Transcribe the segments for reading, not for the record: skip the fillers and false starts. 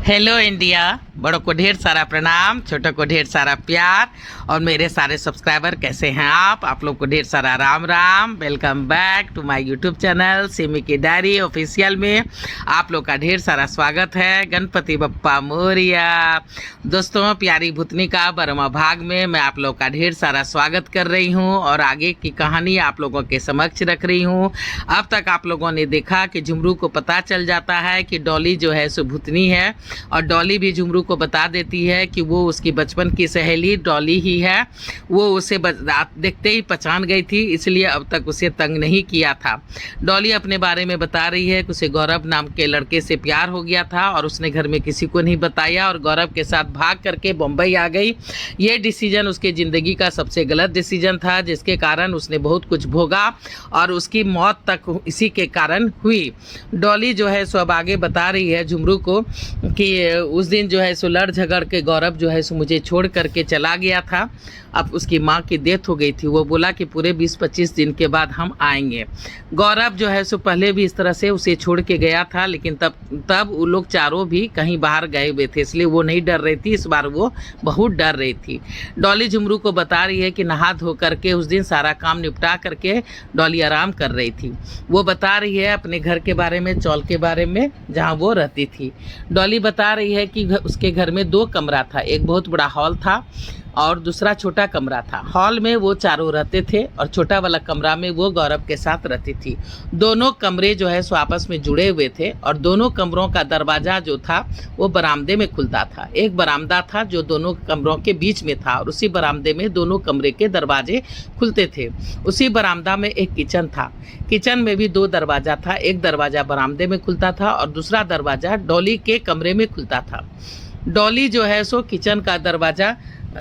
Hello India. बड़ों को ढेर सारा प्रणाम, छोटों को ढेर सारा प्यार और मेरे सारे सब्सक्राइबर कैसे हैं आप लोग को ढेर सारा Ram Ram. Welcome back to my YouTube channel Simi की डायरी ऑफिशियल में आप लोग का ढेर सारा स्वागत है। गणपति बप्पा मोरिया। दोस्तों, प्यारी भूतनी का 12वां भाग में मैं आप लोग का ढेर सारा स्वागत कर रही हूँ और आगे की कहानी आप लोगों के समक्ष रख रही हूँ। अब तक आप लोगों ने देखा कि झुमरू को पता चल जाता है कि डॉली जो है सो भूतनी है और डॉली भी झुमरू को बता देती है कि वो उसकी बचपन की सहेली डॉली ही है। वो उसे देखते ही पहचान गई थी, इसलिए अब तक उसे तंग नहीं किया था। डॉली अपने बारे में बता रही है कि उसे गौरव नाम के लड़के से प्यार हो गया था और उसने घर में किसी को नहीं बताया और गौरव के साथ भाग करके बम्बई आ गई। ये डिसीजन उसके ज़िंदगी का सबसे गलत डिसीजन था, जिसके कारण उसने बहुत कुछ भोगा और उसकी मौत तक इसी के कारण हुई। डॉली जो है सो अब आगे बता रही है झुमरू को कि उस दिन जो है सो लड़ झगड़ के गौरव जो है सो मुझे छोड़ करके चला गया था। अब उसकी माँ की डेथ हो गई थी। वो बोला कि पूरे 20-25 दिन के बाद हम आएंगे। गौरव जो है सो पहले भी इस तरह से उसे छोड़ के गया था, लेकिन तब वो लोग चारों भी कहीं बाहर गए हुए थे, इसलिए वो नहीं डर रही थी। इस बार वो बहुत डर रही थी। डॉली झुमरू को बता रही है कि नहा धो करके उस दिन सारा काम निपटा करके डॉली आराम कर रही थी। वो बता रही है अपने घर के बारे में, चौल के बारे में, जहाँ वो रहती थी। डॉली बता रही है कि उसके घर में 2 कमरा था, एक बहुत बड़ा हॉल था और दूसरा छोटा कमरा था। हॉल में वो चारों रहते थे और छोटा वाला कमरा में वो गौरव के साथ रहती थी। दोनों कमरे जो है सो आपस में जुड़े हुए थे और दोनों कमरों का दरवाज़ा जो था वो बरामदे में खुलता था। एक बरामदा था जो दोनों कमरों के बीच में था और उसी बरामदे में दोनों कमरे के दरवाजे खुलते थे। उसी बरामदा में एक किचन था। किचन में भी 2 दरवाज़ा था, एक दरवाज़ा बरामदे में खुलता था और दूसरा दरवाज़ा डॉली के कमरे में खुलता था। डॉली जो है सो किचन का दरवाज़ा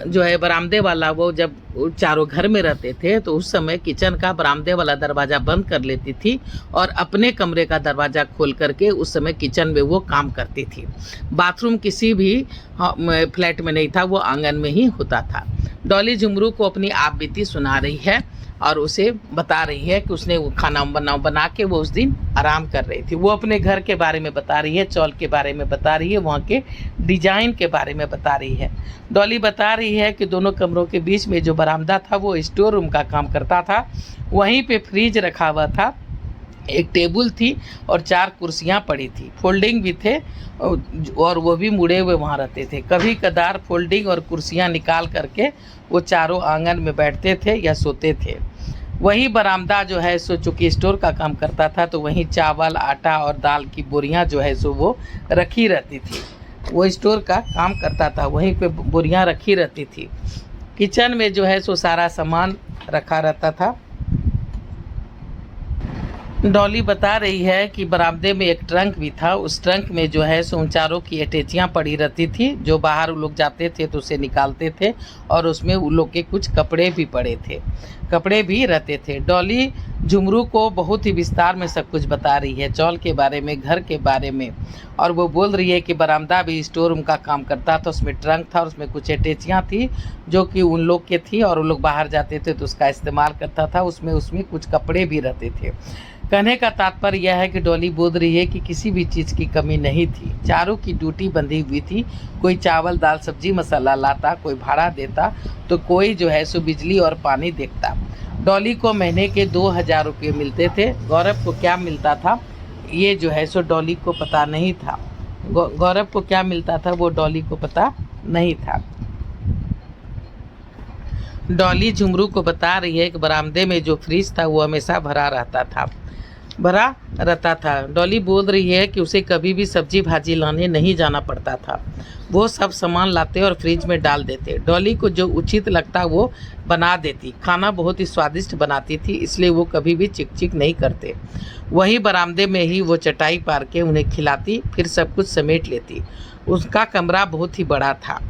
जो है बरामदे वाला, वो जब चारों घर में रहते थे तो उस समय किचन का बरामदे वाला दरवाज़ा बंद कर लेती थी और अपने कमरे का दरवाज़ा खोल करके उस समय किचन में वो काम करती थी। बाथरूम किसी भी फ्लैट में नहीं था, वो आंगन में ही होता था। डॉली झुमरू को अपनी आप बीती सुना रही है और उसे बता रही है कि उसने वो खाना बना के वो उस दिन आराम कर रही थी। वो अपने घर के बारे में बता रही है, चौल के बारे में बता रही है, वहाँ के डिजाइन के बारे में बता रही है। डॉली बता रही है कि दोनों कमरों के बीच में जो बरामदा था वो स्टोर रूम का काम करता था। वहीं पे फ्रिज रखा हुआ था, एक टेबल थी और 4 कुर्सियां पड़ी थी। फोल्डिंग भी थे और वो भी मुड़े हुए वहाँ रहते थे। कभी कदार फोल्डिंग और कुर्सियां निकाल करके वो चारों आंगन में बैठते थे या सोते थे। वही बरामदा जो है सो चूँकि स्टोर का काम करता था तो वहीं चावल, आटा और दाल की बोरियां जो है सो वो रखी रहती थी। वो स्टोर का काम करता था, वहीं पे बोरियां रखी रहती थी। किचन में जो है सो सारा सामान रखा रहता था। डॉली बता रही है कि बरामदे में एक ट्रंक भी था। उस ट्रंक में जो है सो उन चारों की अटैचियाँ पड़ी रहती थी, जो बाहर वो लोग जाते थे तो उसे निकालते थे और उसमें उन लोग के कुछ कपड़े भी पड़े थे, कपड़े भी रहते थे। डॉली झुमरू को बहुत ही विस्तार में सब कुछ बता रही है, चौल के बारे में, घर के बारे में, और वो बोल रही है कि बरामदा भी स्टोर रूम का काम करता था। उसमें ट्रंक था और उसमें कुछ अटैचियाँ थी जो कि उन लोग के थी और वो लोग बाहर जाते थे तो उसका इस्तेमाल करता था। उसमें कुछ कपड़े भी रहते थे। कहने का तात्पर्य यह है कि डॉली बोल रही है कि किसी भी चीज़ की कमी नहीं थी। चारों की ड्यूटी बंधी हुई थी। कोई चावल, दाल, सब्जी, मसाला लाता, कोई भाड़ा देता तो कोई जो है सो बिजली और पानी देखता। डॉली को महीने के 2000 रुपये मिलते थे। गौरव को क्या मिलता था ये जो है सो डॉली को पता नहीं था। गौरव को क्या मिलता था वो डॉली को पता नहीं था। डॉली झुमरू को बता रही है कि बरामदे में जो फ्रिज था वो हमेशा भरा रहता था। डॉली बोल रही है कि उसे कभी भी सब्जी भाजी लाने नहीं जाना पड़ता था। वो सब सामान लाते और फ्रिज में डाल देते। डॉली को जो उचित लगता वो बना देती। खाना बहुत ही स्वादिष्ट बनाती थी, इसलिए वो कभी भी चिक नहीं करते। वहीं बरामदे में ही वो चटाई पार के उन्हें खिलाती, फिर सब कुछ समेट लेती। उसका कमरा बहुत ही बड़ा था।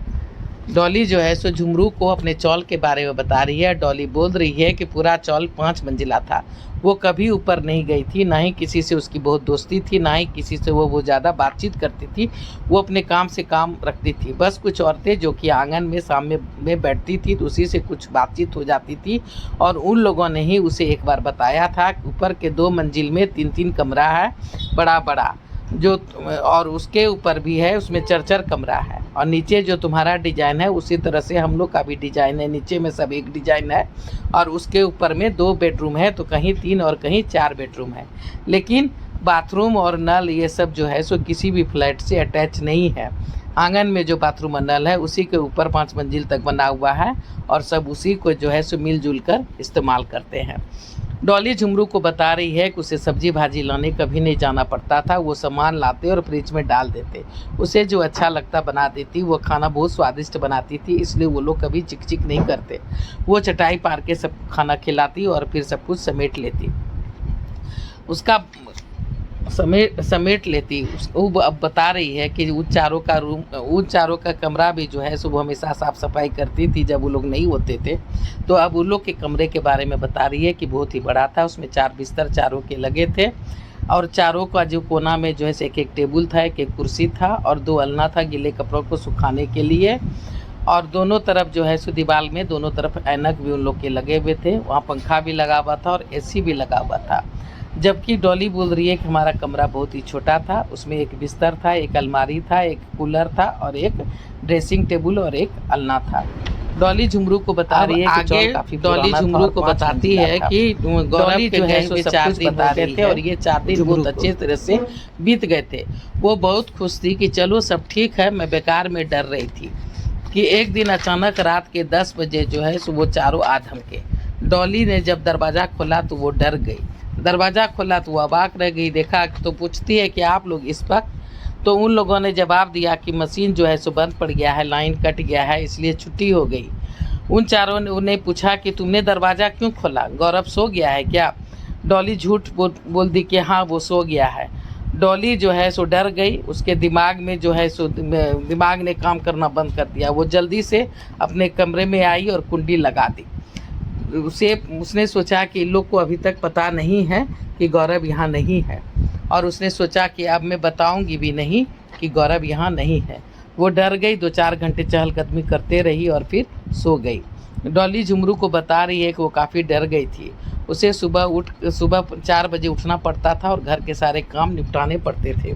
डॉली जो है सो झुमरू को अपने चौल के बारे में बता रही है। डॉली बोल रही है कि पूरा चौल 5 मंजिला था। वो कभी ऊपर नहीं गई थी, ना ही किसी से उसकी बहुत दोस्ती थी, ना ही किसी से वो ज़्यादा बातचीत करती थी। वो अपने काम से काम रखती थी। बस कुछ औरतें जो कि आंगन में सामने में बैठती थी तो उसी से कुछ बातचीत हो जाती थी और उन लोगों ने ही उसे एक बार बताया था कि ऊपर के 2 मंजिल में 3-3 कमरा है, बड़ा बड़ा, जो और उसके ऊपर भी है, उसमें चरचर कमरा है। और नीचे जो तुम्हारा डिजाइन है उसी तरह से हम लोग का भी डिजाइन है। नीचे में सब एक डिजाइन है और उसके ऊपर में 2 बेडरूम है, तो कहीं 3 और कहीं 4 बेडरूम है। लेकिन बाथरूम और नल ये सब जो है सो किसी भी फ्लैट से अटैच नहीं है। आंगन में जो बाथरूम और नल है उसी के ऊपर 5 मंजिल तक बना हुआ है और सब उसी को जो है सो मिलजुल कर इस्तेमाल करते हैं। डॉली झुमरू को बता रही है कि उसे सब्जी भाजी लाने कभी नहीं जाना पड़ता था। वो सामान लाते और फ्रिज में डाल देते, उसे जो अच्छा लगता बना देती। वो खाना बहुत स्वादिष्ट बनाती थी, इसलिए वो लोग कभी चिक चिक नहीं करते। वो चटाई पार के सब खाना खिलाती और फिर सब कुछ समेट लेती, उसका समेट लेती। वो अब बता रही है कि उन चारों का कमरा भी जो है सो वो हमेशा साफ़ सफाई करती थी जब वो लोग नहीं होते थे। तो अब उन लोग के कमरे के बारे में बता रही है कि बहुत ही बड़ा था, उसमें 4 बिस्तर चारों के लगे थे और चारों का जो कोना में जो है एक एक टेबल था, एक एक कुर्सी था और 2 अलना था गीले कपड़ों को सुखाने के लिए। और दोनों तरफ जो है सो दीवार में दोनों तरफ ऐनक भी उन लोग के लगे हुए थे। वहाँ पंखा भी लगा हुआ था और एसी भी लगा हुआ था। जबकि डॉली बोल रही है कि हमारा कमरा बहुत ही छोटा था, उसमें एक बिस्तर था, एक अलमारी था, एक कूलर था और एक ड्रेसिंग टेबल और एक अलना था। डॉली झुमरू को बता रही है कि आगे डॉली झुमरू को बताती है कि डॉली जो है सो 4 दिन बता रहे थे और ये 4 दिन बहुत अच्छे तरह से बीत गए थे। वो बहुत खुश थी कि चलो सब ठीक है। मैं बेकार में डर रही थी कि एक दिन अचानक रात के 10 बजे जो है सो वो चारों आ धमके। डॉली ने जब दरवाज़ा खोला तो वो डर गई। दरवाज़ा खोला तो वो अबाक रह गई। देखा तो पूछती है कि आप लोग इस वक्त? तो उन लोगों ने जवाब दिया कि मशीन जो है सो बंद पड़ गया है, लाइन कट गया है, इसलिए छुट्टी हो गई। उन चारों ने उन्हें पूछा कि तुमने दरवाज़ा क्यों खोला? गौरव सो गया है क्या? डॉली झूठ बोल दी कि हाँ वो सो गया है। डॉली जो है सो डर गई। उसके दिमाग में जो है सो दिमाग ने काम करना बंद कर दिया। वो जल्दी से अपने कमरे में आई और कुंडी लगा दी। उसने सोचा कि इन लोग को अभी तक पता नहीं है कि गौरव यहाँ नहीं है और उसने सोचा कि अब मैं बताऊंगी भी नहीं कि गौरव यहाँ नहीं है। वो डर गई, 2-4 घंटे चहलकदमी करते रही और फिर सो गई। डॉली झुमरू को बता रही है कि वो काफ़ी डर गई थी। उसे सुबह 4 बजे उठना पड़ता था और घर के सारे काम निपटाने पड़ते थे।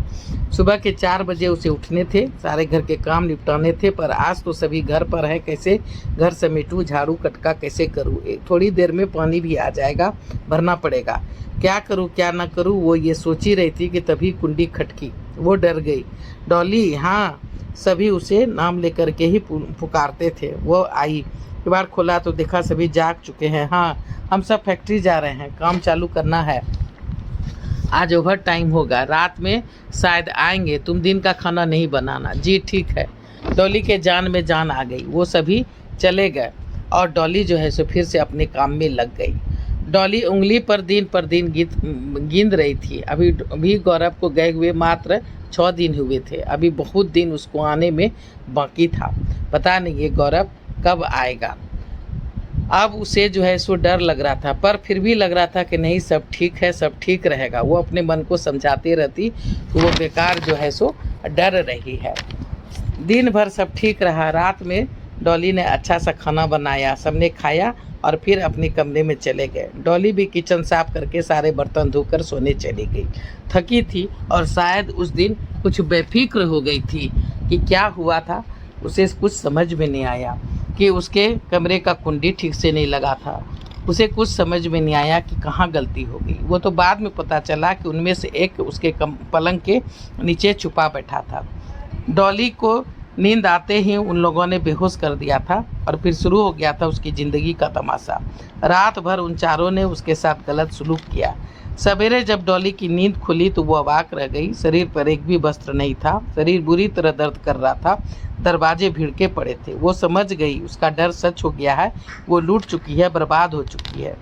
सुबह के 4 बजे उसे उठने थे, सारे घर के काम निपटाने थे। पर आज तो सभी घर पर है, कैसे घर समेटूँ, झाड़ू कटका कैसे करूँ? थोड़ी देर में पानी भी आ जाएगा, भरना पड़ेगा। क्या करूँ क्या ना करूँ, वो ये सोची रही थी कि तभी कुंडी खटकी। वो डर गई। डॉली, हाँ। सभी उसे नाम लेकर के ही पुकारते थे। वो आई, किवाड़ खोला तो देखा सभी जाग चुके हैं। हाँ, हम सब फैक्ट्री जा रहे हैं, काम चालू करना है। आज ओवर टाइम होगा, रात में शायद आएंगे। तुम दिन का खाना नहीं बनाना। जी ठीक है। डॉली के जान में जान आ गई। वो सभी चले गए और डॉली जो है सो फिर से अपने काम में लग गई। डॉली उंगली पर दिन गिन रही थी। अभी गौरव को गए हुए मात्र 6 दिन हुए थे। अभी बहुत दिन उसको आने में बाकी था। पता नहीं ये गौरव कब आएगा। अब उसे जो है सो डर लग रहा था, पर फिर भी लग रहा था कि नहीं, सब ठीक है, सब ठीक रहेगा। वो अपने मन को समझाती रहती तो वो बेकार जो है सो डर रही है। दिन भर सब ठीक रहा। रात में डॉली ने अच्छा सा खाना बनाया, सबने खाया और फिर अपने कमरे में चले गए। डॉली भी किचन साफ करके सारे बर्तन धोकर सोने चली गई। थकी थी और शायद उस दिन कुछ बेफिक्र हो गई थी कि क्या हुआ था। उसे कुछ समझ में नहीं आया कि उसके कमरे का कुंडी ठीक से नहीं लगा था। उसे कुछ समझ में नहीं आया कि कहाँ गलती हो गई। वो तो बाद में पता चला कि उनमें से एक उसके पलंग के नीचे छुपा बैठा था। डॉली को नींद आते ही उन लोगों ने बेहोश कर दिया था और फिर शुरू हो गया था उसकी ज़िंदगी का तमाशा। रात भर उन चारों ने उसके साथ गलत सलूक किया। सवेरे जब डॉली की नींद खुली तो वो अवाक रह गई। शरीर पर एक भी वस्त्र नहीं था। शरीर बुरी तरह दर्द कर रहा था। दरवाजे भिड़के पड़े थे। वो समझ गई उसका डर सच हो गया है। वो लूट चुकी है, बर्बाद हो चुकी है।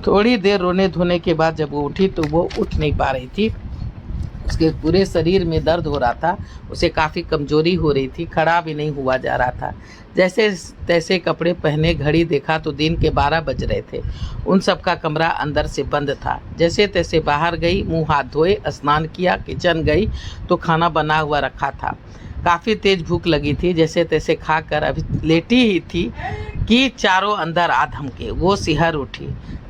थोड़ी देर रोने धोने के बाद जब वो उठी तो वो उठ नहीं पा रही थी। उसके पूरे शरीर में दर्द हो रहा था। उसे काफ़ी कमजोरी हो रही थी। खड़ा भी नहीं हुआ जा रहा था। जैसे तैसे कपड़े पहने, घड़ी देखा तो दिन के 12 बज रहे थे। उन सब का कमरा अंदर से बंद था। जैसे तैसे बाहर गई, मुंह हाथ धोए, स्नान किया, किचन गई तो खाना बना हुआ रखा था। काफ़ी तेज भूख लगी थी। जैसे तैसे खाकर अभी लेटी ही थी कि चारों अंदर आ धमके। वो सिहर उठी।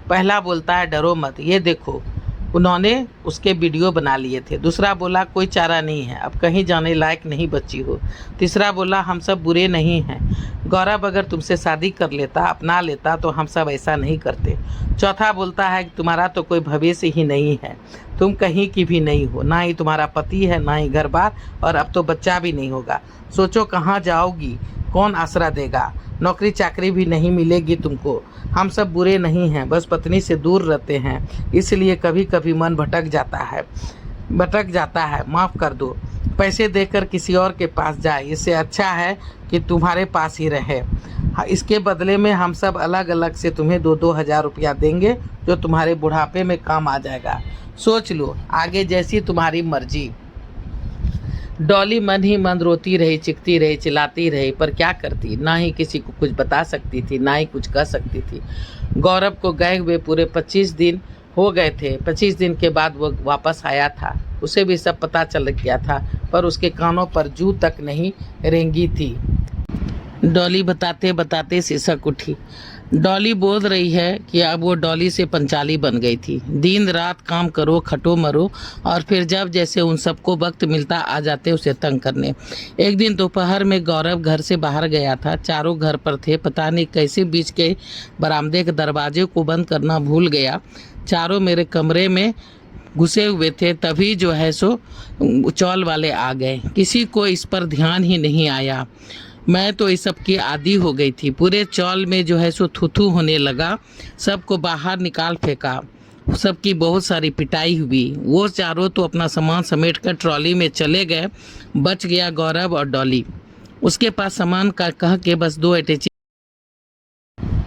पहला बोलता है, डरो मत, ये देखो उन्होंने उसके वीडियो बना लिए थे। दूसरा बोला कोई चारा नहीं है, अब कहीं जाने लायक नहीं बची हो। तीसरा बोला हम सब बुरे नहीं हैं, गौरव अगर तुमसे शादी कर लेता, अपना लेता तो हम सब ऐसा नहीं करते। चौथा बोलता है कि तुम्हारा तो कोई भविष्य ही नहीं है, तुम कहीं की भी नहीं हो, ना ही तुम्हारा पति है, ना ही घर बार, और अब तो बच्चा भी नहीं होगा। सोचो कहाँ जाओगी, कौन आसरा देगा, नौकरी चाकरी भी नहीं मिलेगी तुमको। हम सब बुरे नहीं हैं, बस पत्नी से दूर रहते हैं, इसलिए कभी कभी मन भटक जाता है, माफ़ कर दो। पैसे देकर किसी और के पास जाए, इससे अच्छा है कि तुम्हारे पास ही रहे। इसके बदले में हम सब अलग अलग से तुम्हें 2-2 हज़ार रुपया देंगे, जो तुम्हारे बुढ़ापे में काम आ जाएगा। सोच लो, आगे जैसी तुम्हारी मर्जी। डॉली मन ही मन रोती रही, चिखती रही, चिल्लाती रही, पर क्या करती, ना ही किसी को कुछ बता सकती थी, ना ही कुछ कह सकती थी। गौरव को गए हुए पूरे 25 दिन हो गए थे। 25 दिन के बाद वो वापस आया था। उसे भी सब पता चल गया था, पर उसके कानों पर जू तक नहीं रेंगी थी। डॉली बताते बताते सिसक उठी। डॉली बोल रही है कि अब वो डॉली से पंचाली बन गई थी। दिन रात काम करो, खटो मरो, और फिर जब जैसे उन सबको वक्त मिलता आ जाते उसे तंग करने। एक दिन दोपहर में गौरव घर से बाहर गया था। चारों घर पर थे। पता नहीं कैसे बीच के बरामदे के दरवाजे को बंद करना भूल गया। चारों मेरे कमरे में घुसे हुए थे, तभी जो है सो चौल वाले आ गए। किसी को इस पर ध्यान ही नहीं आया। मैं तो इस सब की आदी हो गई थी। पूरे चौल में जो है सो थूथू होने लगा। सबको बाहर निकाल फेंका। सबकी बहुत सारी पिटाई हुई। वो चारों तो अपना सामान समेट कर ट्रॉली में चले गए। बच गया गौरव और डॉली। उसके पास सामान का कह के बस 2 अटैची।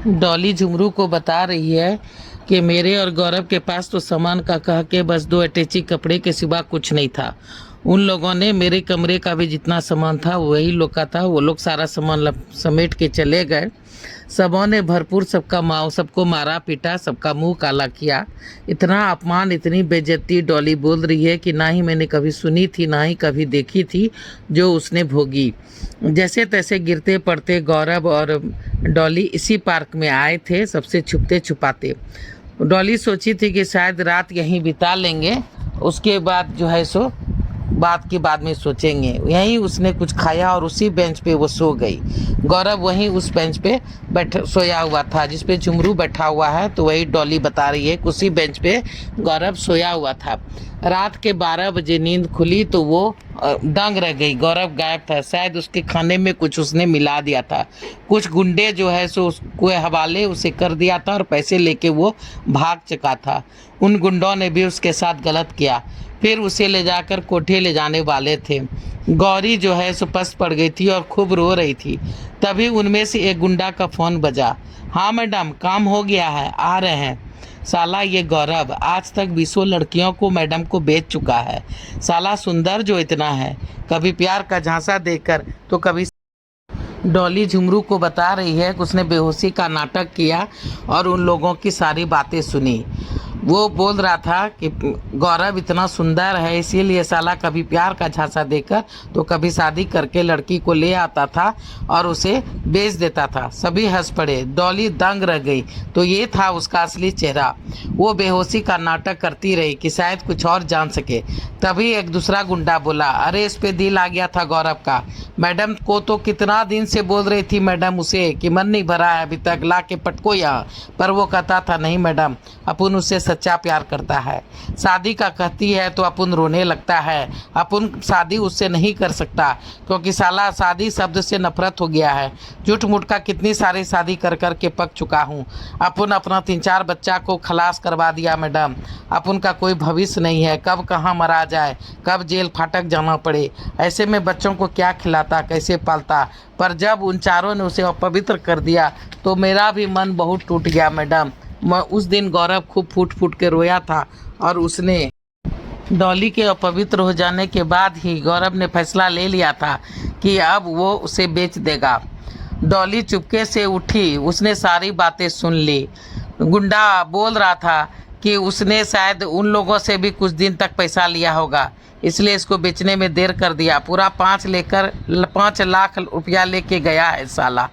डॉली झुमरू को बता रही है कि मेरे और गौरव के पास तो सामान का कह के बस 2 अटैची कपड़े के सिवा कुछ नहीं था। उन लोगों ने मेरे कमरे का भी जितना सामान था वही लोग का था। वो लोग सारा सामान समेट के चले गए। सबों ने भरपूर सबको मारा पीटा, सबका मुंह काला किया। इतना अपमान, इतनी बेइज्जती डॉली बोल रही है कि ना ही मैंने कभी सुनी थी, ना ही कभी देखी थी जो उसने भोगी। जैसे तैसे गिरते पड़ते गौरव और डॉली इसी पार्क में आए थे, सबसे छुपते छुपाते। डॉली सोची थी कि शायद रात यहीं बिता लेंगे, उसके बाद जो है सो बात की बाद में सोचेंगे। यहीं उसने कुछ खाया और उसी बेंच पे वो सो गई। गौरव वहीं उस बेंच पे सोया हुआ था जिस पे झुमरू बैठा हुआ है। तो वही डॉली बता रही है कि उसी बेंच पे गौरव सोया हुआ था। रात के 12 बजे नींद खुली तो वो दंग रह गई। गौरव गायब था। शायद उसके खाने में कुछ उसने मिला दिया था। कुछ गुंडे जो है सो उसके हवाले उसे कर दिया था और पैसे लेके वो भाग चुका था। उन गुंडों ने भी उसके साथ गलत किया। फिर उसे ले जाकर कोठे ले जाने वाले थे। गौरी जो है सो पस्त पड़ गई थी और खूब रो रही थी। तभी उनमें से एक गुंडा का फ़ोन बजा। हाँ मैडम, काम हो गया है, आ रहे हैं। साला ये गौरव आज तक 20 लड़कियों को मैडम को बेच चुका है। साला सुंदर जो इतना है, कभी प्यार का झांसा देकर तो कभी। डॉली झुमरू को बता रही है कि उसने बेहोशी का नाटक किया और उन लोगों की सारी बातें सुनी। वो बोल रहा था कि गौरव इतना सुंदर है, इसीलिए साला कभी प्यार का झांसा देकर तो कभी शादी करके लड़की को ले आता था और उसे बेच देता था। सभी हंस पड़े। डॉली दंग रह गई। तो ये था उसका असली चेहरा। वो बेहोशी का नाटक करती रही कि शायद कुछ और जान सके। तभी एक दूसरा गुंडा बोला, अरे इस पे दिल आ गया था गौरव का। मैडम को तो कितना दिन से बोल रही थी मैडम उसे कि मन नहीं भरा है अभी तक, ला के पटको यहाँ। पर वो कहता था नहीं मैडम, अपन उससे सच्चा प्यार करता है। शादी का कहती है तो अपन रोने लगता है। अपन शादी उससे नहीं कर सकता क्योंकि साला शादी शब्द से नफरत हो गया है। झूठ मूठ का कितनी सारी शादी कर कर के पक चुका हूँ। अपन अपना 3-4 बच्चा को खलास करवा दिया मैडम। अपन का कोई भविष्य नहीं है, कब कहाँ मरा जाए, कब जेल फाटक जाना पड़े। ऐसे में बच्चों को क्या खिलाता, कैसे पालता। पर जब उन चारों ने उसे अपवित्र कर दिया तो मेरा भी मन बहुत टूट गया मैडम। उस दिन गौरव खूब फूट फूट के रोया था और उसने डॉली के अपवित्र हो जाने के बाद ही गौरव ने फैसला ले लिया था कि अब वो उसे बेच देगा। डॉली चुपके से उठी, उसने सारी बातें सुन ली। गुंडा बोल रहा था कि उसने शायद उन लोगों से भी कुछ दिन तक पैसा लिया होगा इसलिए इसको बेचने में देर कर दिया। पूरा 5 लाख रुपया लेके गया है साला।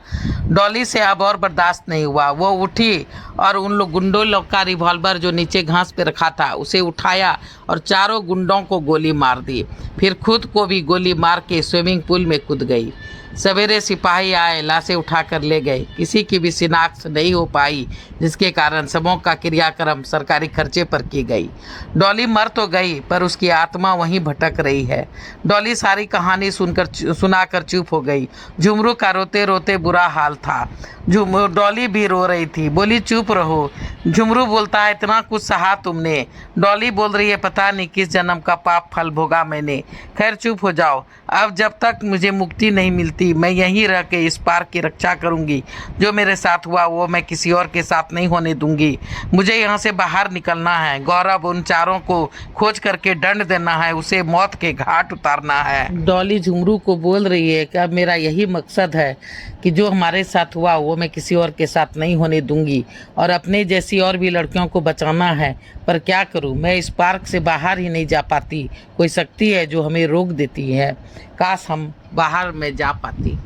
डॉली से अब और बर्दाश्त नहीं हुआ। वो उठी और उन लोग गुंडों लोग का रिवॉल्वर जो नीचे घास पे रखा था उसे उठाया और चारों गुंडों को गोली मार दी। फिर खुद को भी गोली मार के स्विमिंग पूल में कूद गई। सवेरे सिपाही आए, लाशें उठाकर ले गए। किसी की भी शिनाख्त नहीं हो पाई, जिसके कारण शवों का क्रियाक्रम सरकारी खर्चे पर की गई। डॉली मर तो गई पर उसकी आत्मा वहीं भटक रही है। डॉली सारी कहानी सुनाकर चुप हो गई। झुमरू का रोते रोते बुरा हाल था। डॉली भी रो रही थी। बोली चुप रहो। झुमरू बोलता है इतना कुछ सहा तुमने। डॉली बोल रही है पता नहीं किस जन्म का पाप फल भोगा मैंने। खैर चुप हो जाओ। अब जब तक मुझे मुक्ति नहीं मिलती मैं यहीं रह के इस पार्क की रक्षा करूंगी। जो मेरे साथ हुआ वो मैं किसी और के साथ नहीं होने दूंगी। मुझे यहाँ से बाहर निकलना है। गौरव उन चारों को खोज करके दंड देना है, उसे मौत के घाट उतारना है। डॉली झुमरू को बोल रही है कि अब मेरा यही मकसद है कि जो हमारे साथ हुआ वो मैं किसी और के साथ नहीं होने दूंगी और अपने जैसी और भी लड़कियों को बचाना है। पर क्या करूं, मैं इस पार्क से बाहर ही नहीं जा पाती। कोई शक्ति है जो हमें रोक देती है। काश हम बाहर में जा पाती।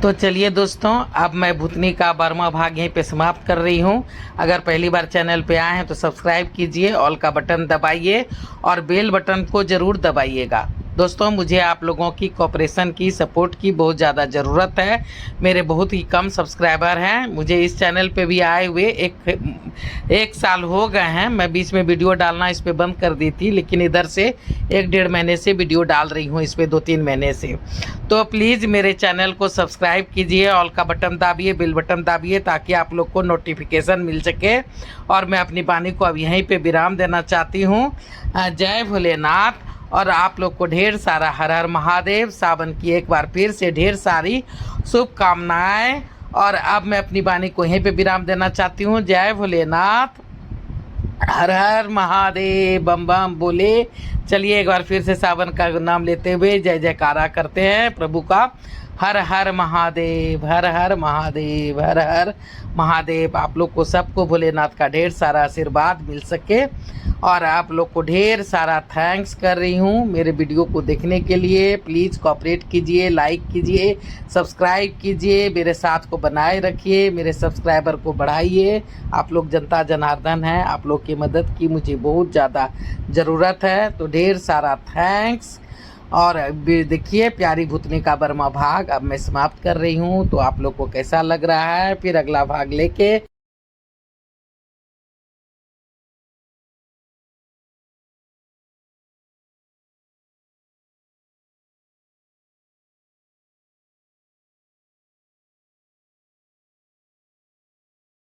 तो चलिए दोस्तों, अब मैं भूतनी का 12वां भाग यहीं पे समाप्त कर रही हूँ। अगर पहली बार चैनल पे आए हैं तो सब्सक्राइब कीजिए, ऑल का बटन दबाइए और बेल बटन को ज़रूर दबाइएगा। दोस्तों मुझे आप लोगों की कोऑपरेशन की, सपोर्ट की बहुत ज़्यादा ज़रूरत है। मेरे बहुत ही कम सब्सक्राइबर हैं। मुझे इस चैनल पे भी आए हुए एक साल हो गए हैं। मैं बीच में वीडियो डालना इस पे बंद कर दी थी, लेकिन इधर से 1-1.5 महीने से वीडियो डाल रही हूँ इस पे, 2-3 महीने से। तो प्लीज़ मेरे चैनल को सब्सक्राइब कीजिए, ऑल का बटन दाबिए, बेल बटन दाबिए, ताकि आप लोग को नोटिफिकेशन मिल सके। और मैं अपनी वाणी को अब यहीं पर विराम देना चाहती हूँ। जय भोलेनाथ। और आप लोग को ढेर सारा हर हर महादेव। सावन की एक बार फिर से ढेर सारी शुभकामनाएं। और अब मैं अपनी वाणी को यहीं पे विराम देना चाहती हूँ। जय भोलेनाथ, हर हर महादेव, बम बम बोले। चलिए एक बार फिर से सावन का नाम लेते हुए जय जयकारा करते हैं प्रभु का। हर हर महादेव, हर हर महादेव, हर हर महादेव। आप लोग को सबको भोलेनाथ का ढेर सारा आशीर्वाद मिल सके। और आप लोग को ढेर सारा थैंक्स कर रही हूँ मेरे वीडियो को देखने के लिए। प्लीज़ कोऑपरेट कीजिए, लाइक कीजिए, सब्सक्राइब कीजिए, मेरे साथ को बनाए रखिए, मेरे सब्सक्राइबर को बढ़ाइए। आप लोग जनता जनार्दन हैं, आप लोग की मदद की मुझे बहुत ज़्यादा ज़रूरत है। तो ढेर सारा थैंक्स। और देखिए प्यारी भूतनी का 12वां भाग अब मैं समाप्त कर रही हूँ। तो आप लोग को कैसा लग रहा है, फिर अगला भाग लेके